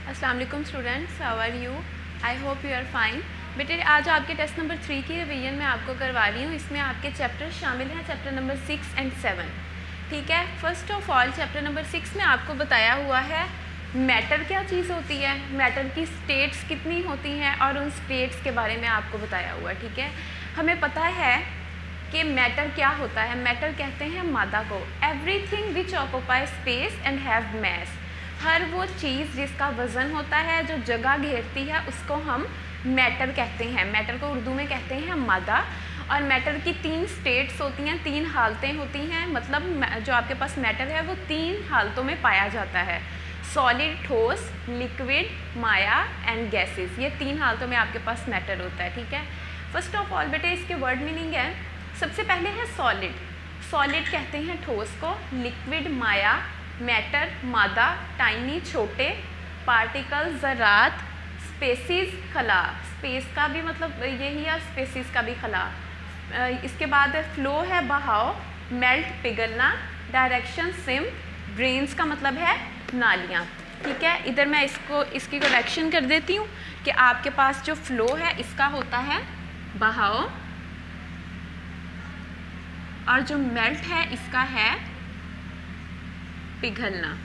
अस्सलाम वालेकुम students, how are you? I hope you are fine. बेटे आज आपके टेस्ट नंबर 3 की रिवीजन मैं आपको करवा रही हूँ। इसमें आपके चैप्टर शामिल हैं, चैप्टर नंबर 6 एंड 7। ठीक है, first of all chapter number 6 में आपको बताया हुआ है मैटर क्या चीज़ होती है, मैटर की स्टेट्स कितनी होती हैं और उन स्टेट्स के बारे में आपको बताया हुआ है। ठीक है, हमें पता है कि मैटर क्या होता है। मैटर कहते हैं मादा को। Everything which occupy space and have mass, हर वो चीज़ जिसका वज़न होता है, जो जगह घेरती है, उसको हम मैटर कहते हैं। मैटर को उर्दू में कहते हैं मादा। और मैटर की 3 स्टेट्स होती हैं, 3 हालतें होती हैं। मतलब जो आपके पास मैटर है वो 3 हालतों में पाया जाता है, सॉलिड, ठोस, लिक्विड, माया एंड गैसेस। ये 3 हालतों में आपके पास मैटर होता है। ठीक है, फर्स्ट ऑफ ऑल बेटे इसके वर्ड मीनिंग है, सबसे पहले है सॉलिड। सॉलिड कहते हैं ठोस को, लिक्विड माया, मैटर मादा टाइनी छोटे, पार्टिकल ज़रात, स्पेसीज खला। स्पेस का भी मतलब यही है, स्पेसीज का भी खला। इसके बाद है फ्लो है बहाव, मेल्ट पिघलना, डायरेक्शन सिम, ड्रेन्स का मतलब है नालियाँ। ठीक है, इधर मैं इसकी करेक्शन कर देती हूँ कि आपके पास जो फ्लो है इसका होता है बहाव और जो मेल्ट है इसका है पिघलना।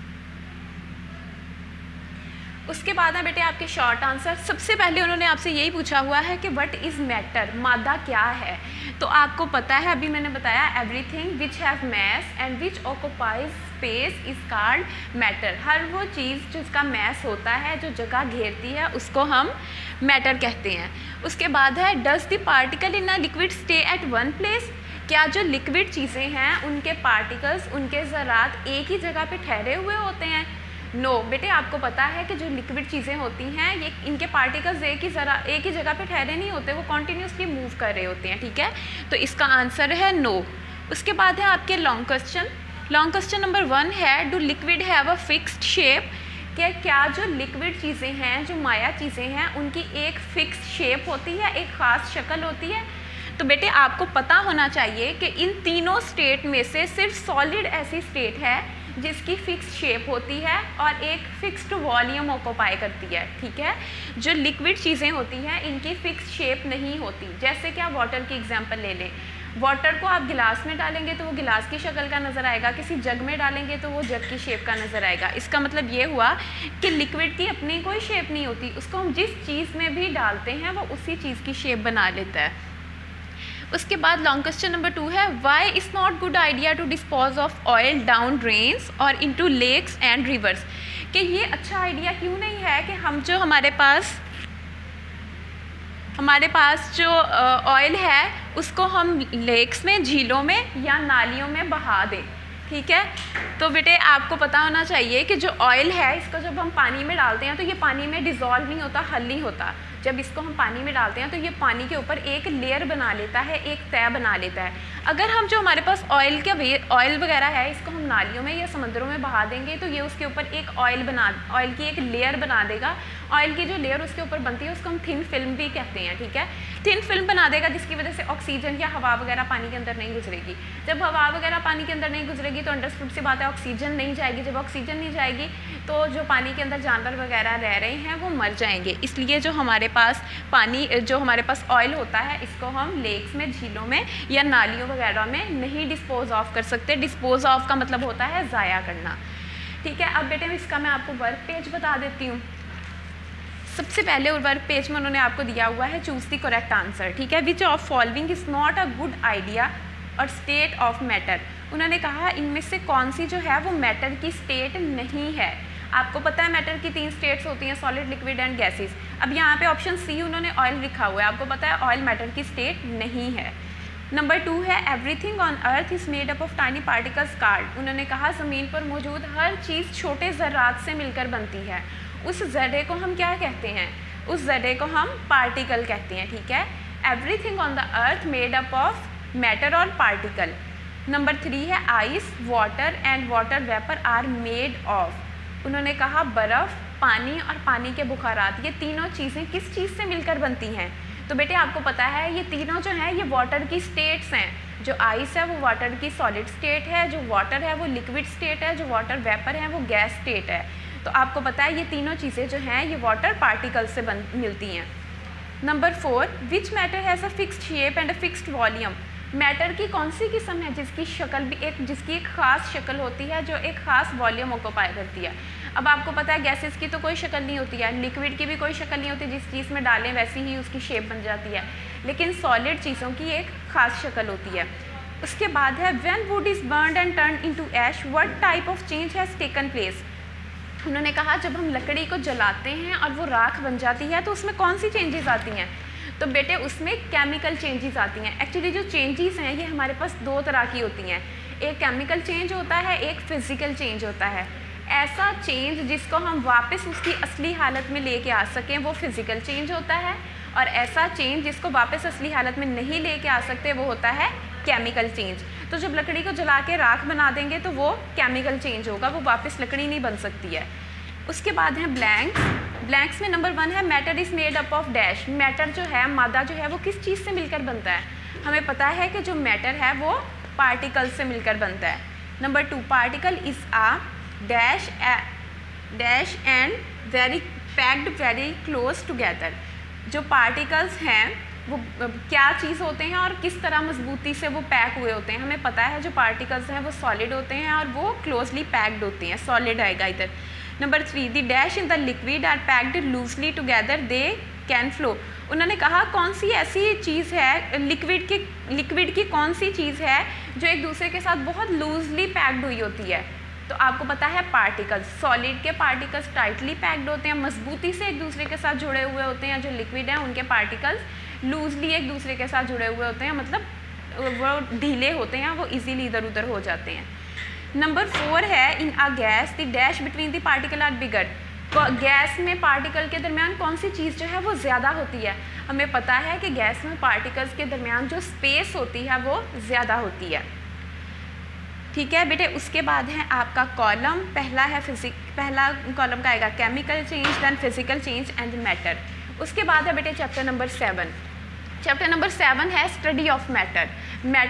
उसके बाद है बेटे आपके शॉर्ट आंसर। सबसे पहले उन्होंने आपसे यही पूछा हुआ है कि व्हाट इज़ मैटर, मादा क्या है। तो आपको पता है, अभी मैंने बताया, everything which have mass and which occupies space is called matter. हर वो चीज़ जिसका मैस होता है, जो जगह घेरती है, उसको हम मैटर कहते हैं। उसके बाद है does the particle in a liquid stay at one place, क्या जो लिक्विड चीज़ें हैं उनके पार्टिकल्स, उनके ज़रात एक ही जगह पे ठहरे हुए होते हैं। नो बेटे, आपको पता है कि जो लिक्विड चीज़ें होती हैं ये इनके पार्टिकल्स एक ही जगह पे ठहरे नहीं होते, वो कॉन्टीन्यूसली मूव कर रहे होते हैं। ठीक है, तो इसका आंसर है नो। उसके बाद है आपके long question. Long question number 1 है do liquid have a fixed shape, क्या जो लिक्विड चीज़ें हैं, जो माया चीज़ें हैं, उनकी एक फिक्स शेप होती है, एक ख़ास शक्ल होती है। तो बेटे आपको पता होना चाहिए कि इन तीनों स्टेट में से सिर्फ सॉलिड ऐसी स्टेट है जिसकी फिक्स शेप होती है और एक फिक्स्ड वॉल्यूम ऑक्यूपाई करती है। ठीक है, जो लिक्विड चीज़ें होती हैं इनकी फिक्स शेप नहीं होती। जैसे कि आप वाटर की एग्जांपल ले लें, वाटर को आप गिलास में डालेंगे तो वो गिलास की शक्ल का नज़र आएगा, किसी जग में डालेंगे तो वो जग की शेप का नज़र आएगा। इसका मतलब ये हुआ कि लिक्विड की अपनी कोई शेप नहीं होती, उसको हम जिस चीज़ में भी डालते हैं वो उसी चीज़ की शेप बना लेता है। उसके बाद लॉन्ग क्वेश्चन नंबर 2 है why is not good idea to dispose of oil down drains और इनटू लेक्स एंड रिवर्स, कि ये अच्छा आइडिया क्यों नहीं है कि हम जो हमारे पास जो ऑयल है उसको हम लेक्स में, झीलों में या नालियों में बहा दें। ठीक है, तो बेटे आपको पता होना चाहिए कि जो ऑयल है इसको जब हम पानी में डालते हैं तो ये पानी में डिज़ोल्व नहीं होता, हल नहीं होता। जब इसको हम पानी में डालते हैं तो ये पानी के ऊपर एक लेयर बना लेता है, एक तह बना लेता है। अगर हम जो हमारे पास ऑयल वगैरह है इसको हम नालियों में या समंदरों में बहा देंगे तो ये उसके ऊपर एक ऑयल की एक लेयर बना देगा। ऑयल की जो लेयर उसके ऊपर बनती है उसको हम थिन फिल्म भी कहते हैं। ठीक है, थिन फिल्म बना देगा जिसकी वजह से ऑक्सीजन या हवा वगैरह पानी के अंदर नहीं गुजरेगी। जब हवा वगैरह पानी के अंदर नहीं गुजरेगी तो अंडरस्टूड सी बात है ऑक्सीजन नहीं जाएगी। जब ऑक्सीजन नहीं जाएगी तो जो पानी के अंदर जानवर वगैरह रह रहे हैं वो मर जाएंगे। इसलिए जो हमारे पास ऑयल होता है इसको हम लेक्स में, झीलों में या नालियों वगैरह में नहीं डिस्पोज ऑफ कर सकते। डिस्पोज ऑफ का मतलब होता है ज़ाया करना। ठीक है, अब बेटे इसका मैं आपको वर्क पेज बता देती हूँ। सबसे पहले वर्क पेज में उन्होंने आपको दिया हुआ है चूज़ द करेक्ट आंसर। ठीक है, which of following is not a good idea और स्टेट ऑफ मैटर। उन्होंने कहा इनमें से कौन सी जो है वो मैटर की स्टेट नहीं है। आपको पता है मैटर की 3 स्टेट्स होती हैं, सॉलिड, लिक्विड एंड गैसेस। अब यहाँ पे ऑप्शन सी उन्होंने ऑयल लिखा हुआ है, आपको पता है ऑयल मैटर की स्टेट नहीं है। नंबर 2 है everything on earth is made up of tiny particles card. उन्होंने कहा ज़मीन पर मौजूद हर चीज़ छोटे ज़र्रात से मिलकर बनती है। उस ज़र्रे को हम क्या कहते हैं? उस ज़र्रे को हम पार्टिकल कहते हैं। ठीक है, everything on the earth made up of matter और पार्टिकल। नंबर 3 है ice, water and water vapour are made of. उन्होंने कहा बर्फ़, पानी और पानी के बुखारात, ये तीनों चीज़ें किस चीज़ से मिलकर बनती हैं? तो बेटे आपको पता है ये तीनों जो हैं ये वाटर की स्टेट्स हैं। जो आइस है वो वाटर की सॉलिड स्टेट है, जो वाटर है वो लिक्विड स्टेट है, जो वाटर वेपर है वो गैस स्टेट है। तो आपको पता है ये तीनों चीज़ें जो हैं ये वाटर पार्टिकल से मिलती हैं। Number 4, which matter has a fixed shape and a fixed volume. Matter की कौन सी किस्म है जिसकी शक्ल भी जिसकी एक ख़ास शक्ल होती है जो एक ख़ास वॉल्यूम ऑक्यूपाई करती है। अब आपको पता है गैसेस की तो कोई शक्ल नहीं होती है, लिक्विड की भी कोई शक्ल नहीं होती, जिस चीज़ में डालें वैसी ही उसकी शेप बन जाती है, लेकिन सॉलिड चीज़ों की एक ख़ास शक्ल होती है। उसके बाद है when wood is burned and turned into ash what type of change has taken place. उन्होंने कहा जब हम लकड़ी को जलाते हैं और वो राख बन जाती है तो उसमें कौन सी चेंजेस आती हैं। तो बेटे उसमें केमिकल चेंजेस आती हैं। एक्चुअली जो चेंजेस हैं ये हमारे पास दो तरह की होती हैं, एक केमिकल चेंज होता है, एक फिज़िकल चेंज होता है। ऐसा चेंज जिसको हम वापस उसकी असली हालत में लेके आ सकें वो फिज़िकल चेंज होता है, और ऐसा चेंज जिसको वापस असली हालत में नहीं लेके आ सकते वो होता है केमिकल चेंज। तो जब लकड़ी को जला के राख बना देंगे तो वो केमिकल चेंज होगा, वो वापस लकड़ी नहीं बन सकती है। उसके बाद है ब्लैंक्स में नंबर 1 है matter is made up of dash. Matter जो है, मादा जो है वो किस चीज़ से मिलकर बनता है। हमें पता है कि जो मैटर है वो पार्टिकल से मिलकर बनता है। Number 2, particle is a dash and very packed very close together. जो पार्टिकल्स हैं वो क्या चीज़ होते हैं और किस तरह मजबूती से वो पैक हुए होते हैं। हमें पता है जो पार्टिकल्स हैं वो सॉलिड होते हैं और वो क्लोजली पैक्ड होते हैं, सॉलिड आएगा इधर। Number 3, the dash in the liquid are packed loosely together they can flow. उन्होंने कहा कौन सी ऐसी चीज़ है, लिक्विड की कौन सी चीज़ है जो एक दूसरे के साथ बहुत लूजली पैक्ड हुई होती है। तो आपको पता है पार्टिकल्स, सॉलिड के पार्टिकल्स टाइटली पैक्ड होते हैं, मजबूती से एक दूसरे के साथ जुड़े हुए होते हैं। जो लिक्विड हैं उनके पार्टिकल्स लूजली एक दूसरे के साथ जुड़े हुए होते हैं, मतलब वो ढीले होते हैं, वो इजीली इधर उधर हो जाते हैं। नंबर 4 है in a gas the dash between the particle are bigger. Gas में पार्टिकल के दरमियान कौन सी चीज़ जो है वो ज़्यादा होती है। हमें पता है कि गैस में पार्टिकल्स के दरमियान जो स्पेस होती है वो ज़्यादा होती है। ठीक है बेटे, उसके बाद है आपका कॉलम, पहला कॉलम का आएगा chemical change, then physical change and matter. उसके बाद है बेटे चैप्टर नंबर 7। चैप्टर नंबर 7 है स्टडी ऑफ मैटर।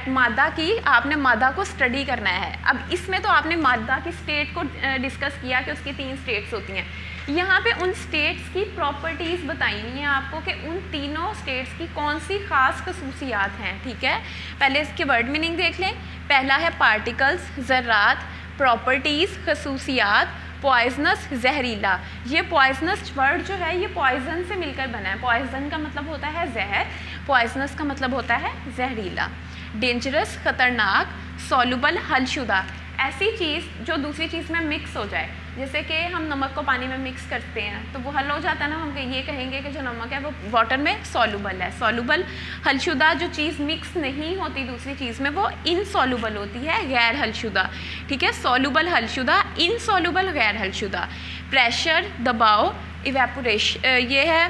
मादा की, आपने मादा को स्टडी करना है। अब इसमें तो आपने मादा की स्टेट को डिस्कस किया कि उसकी 3 स्टेट्स होती हैं। यहाँ पे उन स्टेट्स की प्रॉपर्टीज़ बताई हुई हैं आपको कि उन तीनों स्टेट्स की कौन सी ख़ास खसूसियात हैं। ठीक है, पहले इसके वर्ड मीनिंग देख लें। पहला है पार्टिकल्स, ज़रात, प्रॉपर्टीज़, खसूसियात, पॉइजनस, जहरीला। ये पॉइजनस वर्ड जो है ये पॉइजन से मिलकर बना है। पॉइजन का मतलब होता है जहर, पॉइजनस का मतलब होता है जहरीला। डेंजरस, खतरनाक, सॉल्युबल, हलशुदा, ऐसी चीज़ जो दूसरी चीज़ में मिक्स हो जाए। जैसे कि हम नमक को पानी में मिक्स करते हैं तो वो हल हो जाता है ना, हम ये कहेंगे कि जो नमक है वो वाटर में सॉल्युबल है, सॉल्युबल। हलशुदा, जो चीज़ मिक्स नहीं होती दूसरी चीज़ में वो इनसॉल्युबल होती है, गैर हलशुदा। ठीक है, सॉल्युबल हलशुदा, इनसॉल्युबल गैर हलशुदा। प्रेशर, दबाव, इवेपोरेशन, ये है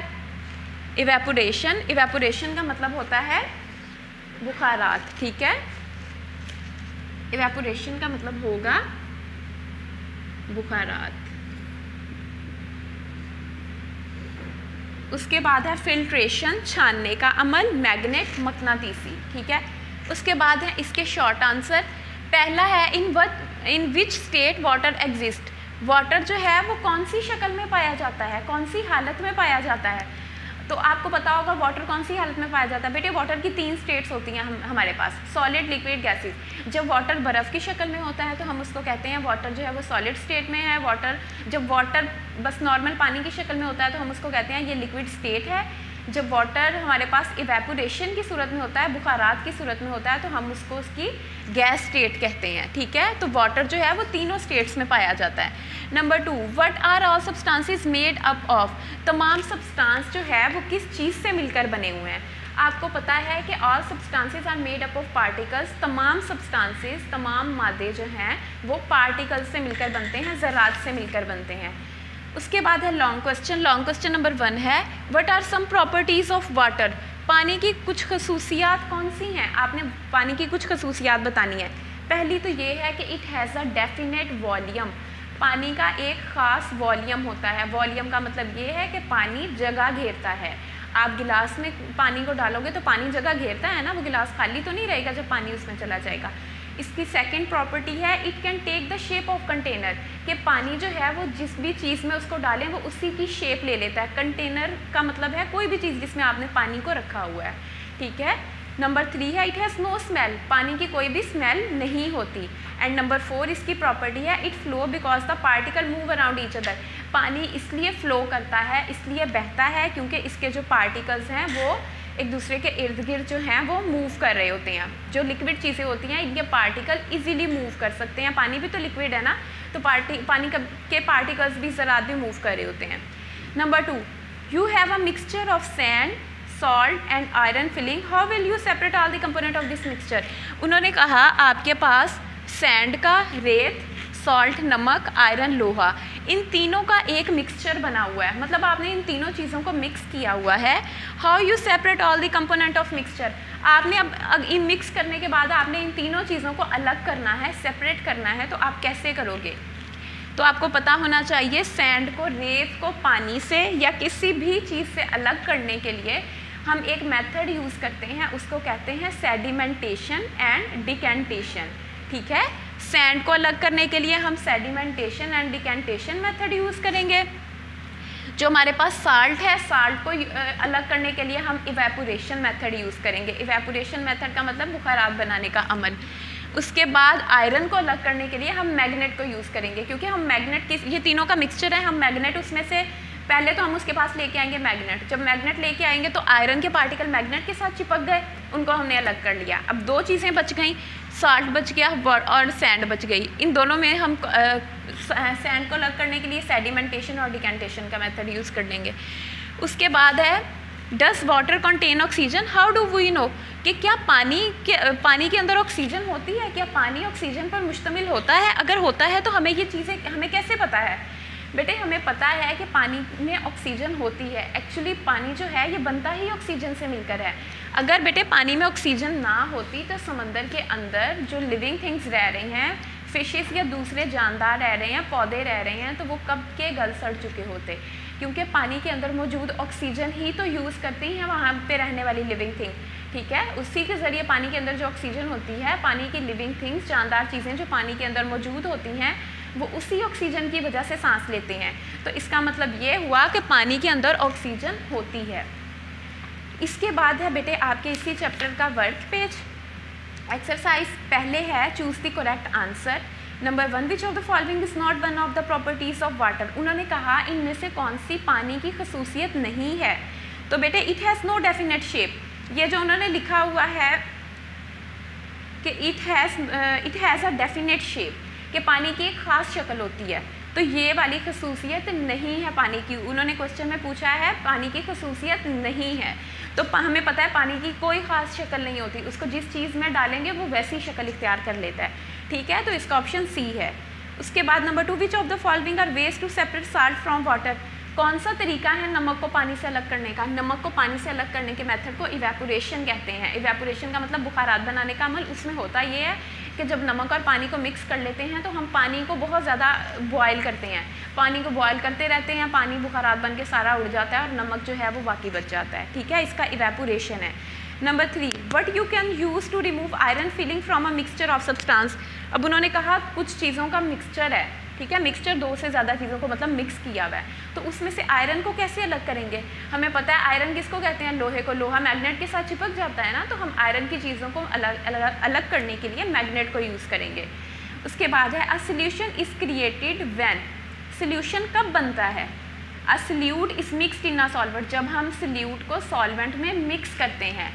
इवेपोरेशन। इवेपोरेशन का मतलब होता है बुखारात। ठीक है, इवेपोरेशन का मतलब होगा बुखारात। उसके बाद है फिल्ट्रेशन, छानने का अमल, मैग्नेट, मकनातीसी। ठीक है, उसके बाद है इसके शॉर्ट आंसर। पहला है in which state water exist. Water जो है वो कौन सी शक्ल में पाया जाता है, कौन सी हालत में पाया जाता है। तो आपको पता होगा वाटर कौन सी हालत में पाया जाता है। बेटे वाटर की 3 स्टेट्स होती हैं हमारे पास, सॉलिड, लिक्विड, गैसेस। जब वाटर बर्फ़ की शक्ल में होता है तो हम उसको कहते हैं वाटर जो है वो सॉलिड स्टेट में है। जब वाटर बस नॉर्मल पानी की शक्ल में होता है तो हम उसको कहते हैं ये लिक्विड स्टेट है। जब वाटर हमारे पास इवेपोरेशन की सूरत में होता है, बुखारात की सूरत में होता है, तो हम उसको उसकी गैस स्टेट कहते हैं। ठीक है, तो वाटर जो है वो तीनों स्टेट्स में पाया जाता है। Number 2, what are all substances made up of. तमाम सब्सटेंस जो है वो किस चीज़ से मिलकर बने हुए हैं। आपको पता है कि all substances are made up of particles. तमाम सब्सटेंसेस, तमाम मादे जो हैं वो पार्टिकल्स से मिलकर बनते हैं, ज़रात से मिलकर बनते हैं। उसके बाद है long question. Long question number 1 है what are some properties of water. पानी की कुछ खसूसियात कौन सी हैं। आपने पानी की कुछ खसूसियात बतानी है। पहली तो ये है कि it has a definite volume. पानी का एक ख़ास वॉल्यूम होता है। वॉल्यूम का मतलब ये है कि पानी जगह घेरता है। आप गिलास में पानी को डालोगे तो पानी जगह घेरता है ना, वो गिलास खाली तो नहीं रहेगा जब पानी उसमें चला जाएगा। इसकी सेकंड प्रॉपर्टी है it can take the shape of container, कि पानी जो है वो जिस भी चीज़ में उसको डालें वो उसी की शेप ले लेता है। कंटेनर का मतलब है कोई भी चीज़ जिसमें आपने पानी को रखा हुआ है, ठीक है। नंबर 3 है इट हैज़ नो स्मेल, पानी की कोई भी स्मेल नहीं होती। एंड नंबर 4 इसकी प्रॉपर्टी है it flow because the particle move around each other, पानी इसलिए फ्लो करता है, इसलिए बहता है क्योंकि इसके जो पार्टिकल्स हैं वो एक दूसरे के इर्द गिर्द जो हैं वो मूव कर रहे होते हैं। जो लिक्विड चीज़ें होती हैं इनके पार्टिकल इजीली मूव कर सकते हैं, पानी भी तो लिक्विड है ना, तो पानी के पार्टिकल्स भी ज़रात भी मूव कर रहे होते हैं। Number 2 you have a mixture of sand salt and iron filling, how will you separate all the component of this mixture. उन्होंने कहा आपके पास सैंड का, रेत, सॉल्ट नमक, आयरन लोहा, इन तीनों का एक मिक्सचर बना हुआ है, मतलब आपने इन तीनों चीज़ों को मिक्स किया हुआ है। How you separate all the component of mixture, आपने अब इन मिक्स करने के बाद आपने इन तीनों चीज़ों को अलग करना है, सेपरेट करना है, तो आप कैसे करोगे। तो आपको पता होना चाहिए सैंड को, रेत को पानी से या किसी भी चीज़ से अलग करने के लिए हम एक मेथड यूज़ करते हैं, उसको कहते हैं सेडिमेंटेशन एंड डिकेंटेशन, ठीक है। सैंड को अलग करने के लिए हम sedimentation and decantation method use करेंगे। जो हमारे पास साल्ट है, साल्ट को अलग करने के लिए हम इवेपोरेशन मेथड यूज़ करेंगे। इवेपोरेशन मेथड का मतलब बुखारात बनाने का अमल। उसके बाद आयरन को अलग करने के लिए हम मैग्नेट को यूज़ करेंगे, क्योंकि हम मैग्नेट की, ये तीनों का मिक्सचर है, हम मैग्नेट उसमें से पहले तो हम उसके पास लेके आएंगे मैग्नेट, जब मैग्नेट लेके आएंगे तो आयरन के पार्टिकल मैग्नेट के साथ चिपक गए, उनको हमने अलग कर लिया। अब 2 चीज़ें बच गई, साल्ट बच गया और सैंड बच गई। इन दोनों में हम सैंड को अलग करने के लिए सेडिमेंटेशन और डिकेंटेशन का मेथड यूज़ कर लेंगे। उसके बाद है does water contain oxygen, how do we know, कि क्या पानी के अंदर ऑक्सीजन होती है, क्या पानी ऑक्सीजन पर मुश्तमिल होता है, अगर होता है तो हमें ये चीज़ें हमें कैसे पता है। बेटे हमें पता है कि पानी में ऑक्सीजन होती है, एक्चुअली पानी जो है ये बनता ही ऑक्सीजन से मिलकर है। अगर बेटे पानी में ऑक्सीजन ना होती तो समंदर के अंदर जो लिविंग थिंग्स रह रही हैं, फिशेस या दूसरे जानदार रह रहे हैं, पौधे रह रहे हैं, तो वो कब के गल सड़ चुके होते, क्योंकि पानी के अंदर मौजूद ऑक्सीजन ही तो यूज़ करती हैं वहाँ पे रहने वाली लिविंग थिंग, ठीक है। उसी के ज़रिए पानी के अंदर जो ऑक्सीजन होती है, पानी की लिविंग थिंग्स, जानदार चीज़ें जो पानी के अंदर मौजूद होती हैं, वो उसी ऑक्सीजन की वजह से सांस लेते हैं। तो इसका मतलब ये हुआ कि पानी के अंदर ऑक्सीजन होती है। इसके बाद है बेटे आपके इसी चैप्टर का वर्क पेज। एक्सरसाइज पहले है choose the correct answer. Number 1 which of the following is not one of the properties of water, उन्होंने कहा इनमें से कौन सी पानी की खसूसियत नहीं है। तो बेटे it has no definite shape, ये जो उन्होंने लिखा हुआ है कि it has a definite shape, कि पानी की एक ख़ास शक्ल होती है, तो ये वाली खसूसियत नहीं है पानी की। उन्होंने क्वेश्चन में पूछा है पानी की खसूसियत नहीं है, तो हमें पता है पानी की कोई ख़ास शक्ल नहीं होती, उसको जिस चीज़ में डालेंगे वो वैसी शक्ल इख्तियार कर लेता है, ठीक है। तो इसका ऑप्शन सी है। उसके बाद number 2 which of the following are ways to separate salt from water, कौन सा तरीका है नमक को पानी से अलग करने का। नमक को पानी से अलग करने के मेथड को इवेपोरेशन कहते हैं। इवेपोरेशन का मतलब बुखारात बनाने का अमल। उसमें होता ये है कि जब नमक और पानी को मिक्स कर लेते हैं तो हम पानी को बहुत ज़्यादा बॉयल करते हैं, पानी को बॉयल करते रहते हैं, पानी बुखारात बन के सारा उड़ जाता है और नमक जो है वो बाकी बच जाता है, ठीक है। इसका इवेपोरेशन है। Number 3 what you can use to remove iron filling from a mixture of substance. अब उन्होंने कहा कुछ चीज़ों का मिक्सचर है, ठीक है, मिक्सचर 2 से ज़्यादा चीज़ों को मतलब मिक्स किया हुआ है, तो उसमें से आयरन को कैसे अलग करेंगे। हमें पता है आयरन किसको कहते हैं, लोहे को। लोहा मैग्नेट के साथ चिपक जाता है ना, तो हम आयरन की चीज़ों को अलग करने के लिए मैग्नेट को यूज़ करेंगे। उसके बाद है a solution is created when, solution कब बनता है। A solute is mixed in a solvent, जब हम सोल्यूट को सॉल्वेंट में मिक्स करते हैं।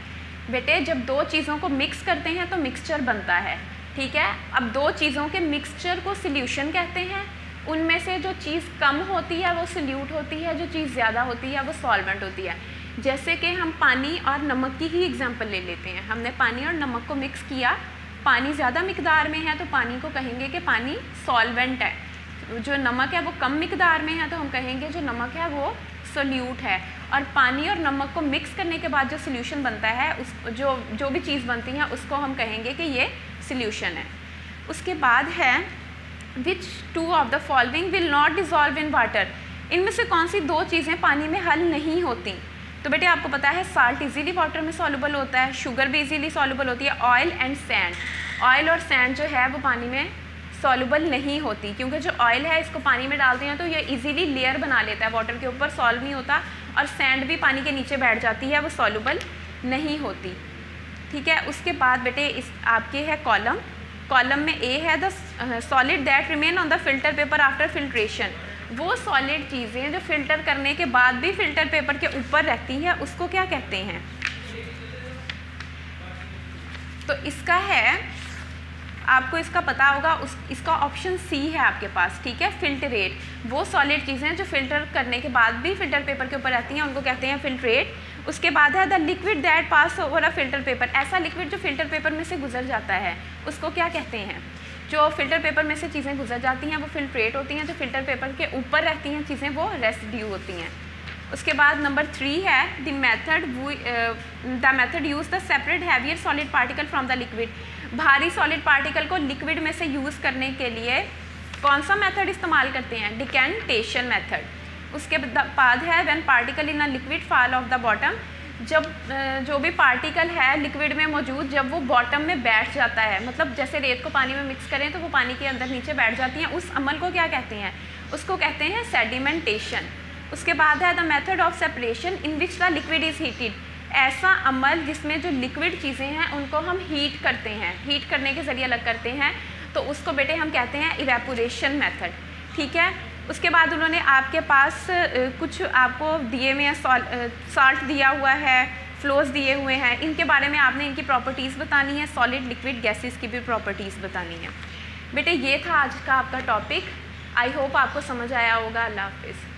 बेटे जब 2 चीज़ों को मिक्स करते हैं तो मिक्सचर बनता है, ठीक है। अब 2 चीज़ों के मिक्सचर को सोल्यूशन कहते हैं। उनमें से जो चीज़ कम होती है वो सोल्यूट होती है, जो चीज़ ज़्यादा होती है वो सॉल्वेंट होती है। जैसे कि हम पानी और नमक की ही एग्जांपल ले लेते हैं। हमने पानी और नमक को मिक्स किया, पानी ज़्यादा मिकदार में है तो पानी को कहेंगे कि पानी सॉल्वेंट है, जो नमक है वो कम मिकदार में है तो हम कहेंगे जो नमक है वो सोल्यूट है। और पानी और नमक को मिक्स करने के बाद जो सोल्यूशन बनता है, उस जो भी चीज़ बनती है उसको हम कहेंगे कि ये सोल्यूशन है। उसके बाद है विच 2 of the following will not dissolve in water, इनमें से कौन सी 2 चीज़ें पानी में हल नहीं होती। तो बेटे आपको पता है साल्ट इजीली वाटर में सॉल्युबल होता है, शुगर भी इजीली सॉल्युबल होती है, ऑयल एंड सैंड, ऑयल और सैंड जो है वो पानी में सॉल्युबल नहीं होती, क्योंकि जो ऑयल है इसको पानी में डालते हैं तो ये इजीली लेयर बना लेता है, वाटर के ऊपर सॉल्व नहीं होता, और सैंड भी पानी के नीचे बैठ जाती है, वो सॉल्युबल नहीं होती। ठीक है, उसके बाद बेटे इस आपके है कॉलम, कॉलम में ए है the solid that remain on the filter paper after filtration, वो सॉलिड चीज़ें जो फिल्टर करने के बाद भी फिल्टर पेपर के ऊपर रहती हैं उसको क्या कहते हैं। तो इसका है, आपको इसका पता होगा, इसका ऑप्शन सी है आपके पास। ठीक है, फिल्टरेट, वो सॉलिड चीज़ें जो फिल्टर करने के बाद भी फिल्टर पेपर के ऊपर रहती हैं उनको कहते हैं फिल्ट्रेट। उसके बाद है the liquid that pass over a filter paper, ऐसा लिक्विड जो फिल्टर पेपर में से गुजर जाता है उसको क्या कहते हैं। जो फिल्टर पेपर में से चीज़ें गुजर जाती हैं वो फिल्ट्रेट होती हैं, जो फिल्टर पेपर के ऊपर रहती हैं चीज़ें वो रेसिड्यू होती हैं। उसके बाद नंबर 3 है the method use the separate heavier solid particle from the liquid, भारी सॉलिड पार्टिकल को लिक्विड में से यूज़ करने के लिए कौन सा मेथड इस्तेमाल करते हैं, डिकेंटेशन मेथड। उसके बाद है when particle in a liquid fall of the bottom, जब जो भी पार्टिकल है लिक्विड में मौजूद जब वो बॉटम में बैठ जाता है, मतलब जैसे रेत को पानी में मिक्स करें तो वो पानी के अंदर नीचे बैठ जाती हैं, उस अमल को क्या कहते हैं, उसको कहते हैं सेडिमेंटेशन। उसके बाद है the method of separation in which the liquid is heated, ऐसा अमल जिसमें जो लिक्विड चीज़ें हैं उनको हम हीट करते हैं, हीट करने के ज़रिए अलग करते हैं, तो उसको बेटे हम कहते हैं इवेपोरेशन मेथड। ठीक है, उसके बाद उन्होंने आपके पास कुछ आपको दिए हुए हैं, साल्ट दिया हुआ है, फ्लोज दिए हुए हैं, इनके बारे में आपने इनकी प्रॉपर्टीज़ बतानी है, सॉलिड लिक्विड गैसेस की भी प्रॉपर्टीज़ बतानी है। बेटे ये था आज का आपका टॉपिक, आई होप आपको समझ आया होगा। अल्लाह हाफिज़।